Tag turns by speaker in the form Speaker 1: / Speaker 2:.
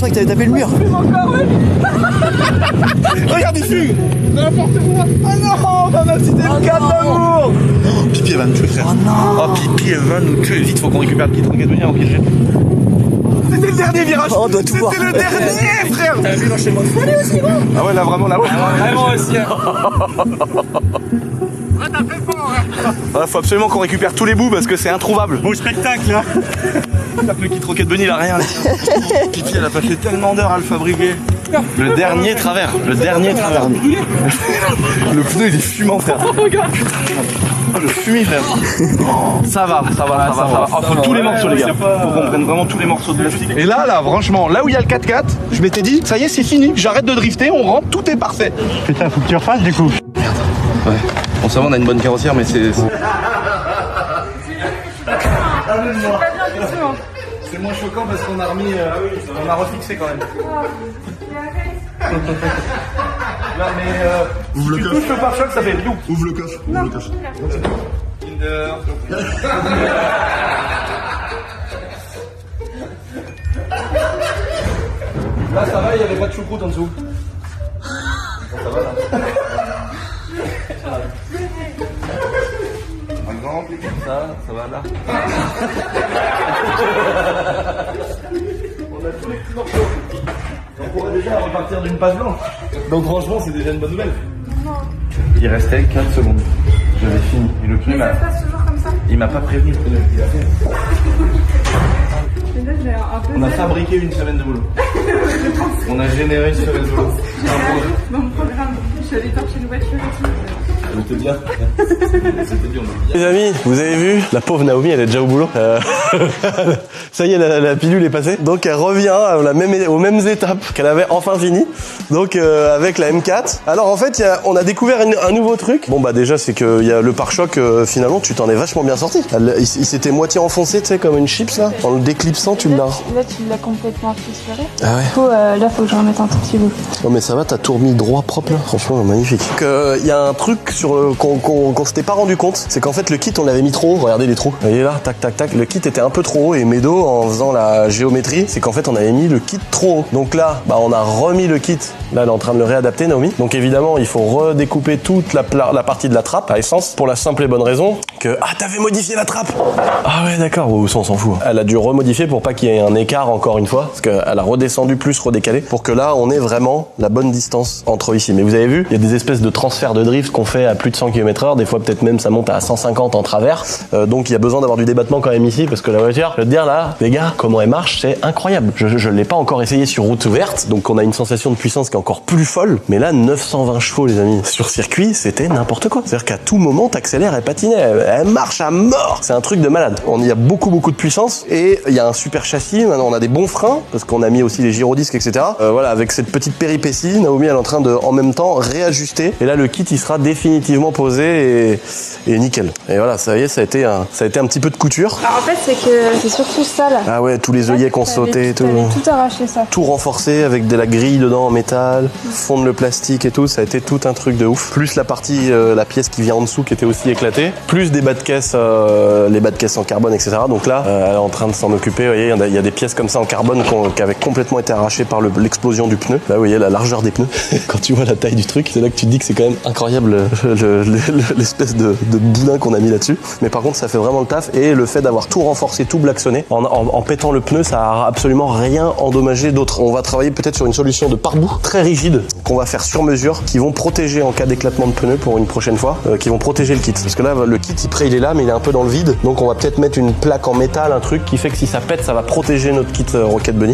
Speaker 1: je croyais que t'avais tapé le mur.
Speaker 2: Regarde, il fume. N'importe quoi. Oh non, maman, c'était le cas d'amour. Pipi, elle va nous tuer, frère.
Speaker 1: Oh non.
Speaker 2: Oh, Pipi, elle va nous tuer. Vite, faut qu'on récupère le kit. Regarde, viens, ok, c'était le dernier virage.
Speaker 1: Oh, on doit tout voir.
Speaker 2: C'était le dernier, frère.
Speaker 3: T'as vu l'enchaînement de folie aussi, gros?
Speaker 2: Ah ouais, là, vraiment, là, ouais.
Speaker 3: Vraiment aussi, hein.
Speaker 2: Ah, faut absolument qu'on récupère tous les bouts parce que c'est introuvable.
Speaker 3: Beau spectacle, là.
Speaker 2: Le kit Rocket Bunny, il a rien. Pipi, elle a passé tellement d'heures à le fabriquer. Le dernier travers. Le dernier travers. Le pneu, il est fumant, frère. Oh, le fumier, frère. Ça va. Oh, faut tous les morceaux, les gars. Faut qu'on prenne vraiment tous les morceaux de plastique. Et là, franchement, là où il y a le 4x4, je m'étais dit, ça y est, c'est fini. J'arrête de drifter, on rentre, tout est parfait.
Speaker 3: Putain, faut que tu refasses, du coup.
Speaker 2: Ouais. Bon, ça va, on a une bonne carrossière, mais c'est... C'est moins choquant parce qu'on a remis, on a refixé quand même. Non mais
Speaker 4: Ouvre le
Speaker 2: tu
Speaker 4: coffre.
Speaker 2: touches le pare-choc, ça fait biou.
Speaker 4: Ouvre le coffre. Ouvre le coffre.
Speaker 2: Là ça va, il n'y avait pas de choucroute en dessous. Ça va là. Un grand, ça va là. On a tous les petits morceaux. On pourrait déjà repartir d'une page blanche. Donc franchement, c'est déjà une bonne nouvelle.
Speaker 5: Non.
Speaker 2: Il restait 4 secondes. J'avais fini. Et le pneu
Speaker 5: Mais ça se passe toujours comme ça.
Speaker 2: il m'a pas prévenu le pneu. Il a fait.
Speaker 5: Mais là, j'ai un peu.
Speaker 2: On a fabriqué une semaine de boulot. On a généré une semaine de boulot.
Speaker 5: Dans mon programme, je suis allée torcher une voiture et tout.
Speaker 2: C'était bien. C'était bien.
Speaker 6: Les amis, vous avez vu, la pauvre Naomi, elle est déjà au boulot. Ça y est, la pilule est passée. Donc elle revient aux mêmes étapes qu'elle avait enfin fini. Donc avec la M4. Alors en fait, on a découvert un nouveau truc. Bon bah déjà, c'est que y a le pare-choc, finalement, tu t'en es vachement bien sorti. Il s'était moitié enfoncé, tu sais, comme une chips là. En le déclipsant, tu l'as.
Speaker 5: Là, tu l'as complètement fissuré.
Speaker 6: Ah ouais.
Speaker 5: Là, faut que je remette un tout petit bout.
Speaker 6: Non mais ça va, t'as tout remis droit, propre là. Franchement, magnifique. Il y a un truc qu'on s'était pas rendu compte, c'est qu'en fait le kit on l'avait mis trop haut. Regardez les trous. Vous voyez là, tac tac tac. Le kit était un peu trop haut et Medo en faisant la géométrie, c'est qu'en fait on avait mis le kit trop haut. Donc là, bah on a remis le kit. Là, elle est en train de le réadapter, Naomi. Donc évidemment, il faut redécouper toute la partie de la trappe à essence pour la simple et bonne raison que t'avais modifié la trappe. Ah ouais, d'accord. Bon, ça on s'en fout. Elle a dû remodifier pour pas qu'il y ait un écart encore une fois, parce qu'elle a redescendu plus, redécalé, pour que là on ait vraiment la bonne distance entre ici. Mais vous avez vu, il y a des espèces de transferts de drift qu'on fait à plus de 100 km/h, des fois peut-être même ça monte à 150 en travers, donc il y a besoin d'avoir du débattement quand même ici, parce que la voiture, je veux te dire là, les gars, comment elle marche, c'est incroyable. Je l'ai pas encore essayé sur route ouverte, donc on a une sensation de puissance qui est encore plus folle, mais là 920 chevaux les amis, sur circuit c'était n'importe quoi, c'est-à-dire qu'à tout moment t'accélères et patinais, elle marche à mort, c'est un truc de malade. On y a beaucoup de puissance, et il y a un super châssis, maintenant on a des bons freins, parce qu'on a mis aussi les gyrodisques, etc. Voilà, avec cette petite péripétie, Naomi elle est en train de en même temps réajuster, et là le kit il sera définitivement posé et nickel. Et voilà, ça y est, ça a été un petit peu de couture.
Speaker 5: Alors en fait, c'est surtout ça là.
Speaker 6: Ah ouais, tous les œillets qu'on sautait et tout.
Speaker 5: Tout arraché ça.
Speaker 6: Tout renforcé avec de la grille dedans en métal, fondre le plastique et tout, ça a été tout un truc de ouf. Plus la partie, la pièce qui vient en dessous qui était aussi éclatée, plus des bas de caisse, les bas de caisse en carbone, etc. Donc là, elle est en train de s'en occuper. Vous voyez, il y a des pièces comme ça en carbone qui avaient complètement été arrachées par l'explosion du pneu. Là, vous voyez la largeur des pneus. Quand tu vois la taille du truc, c'est là que tu te dis que c'est quand même incroyable l'espèce de boudin qu'on a mis là-dessus. Mais par contre, ça fait vraiment le taf, et le fait d'avoir tout renforcé, tout blacksonné, en pétant le pneu, ça a absolument rien endommagé d'autre. On va travailler peut-être sur une solution de pare-boue très rigide qu'on va faire sur mesure, qui vont protéger en cas d'éclatement de pneu pour une prochaine fois, qui vont protéger le kit. Parce que là, le kit, il est là, mais il est un peu dans le vide. Donc on va peut-être mettre une plaque en métal, un truc qui fait que si ça pète, ça va protéger notre kit Rocket Bunny.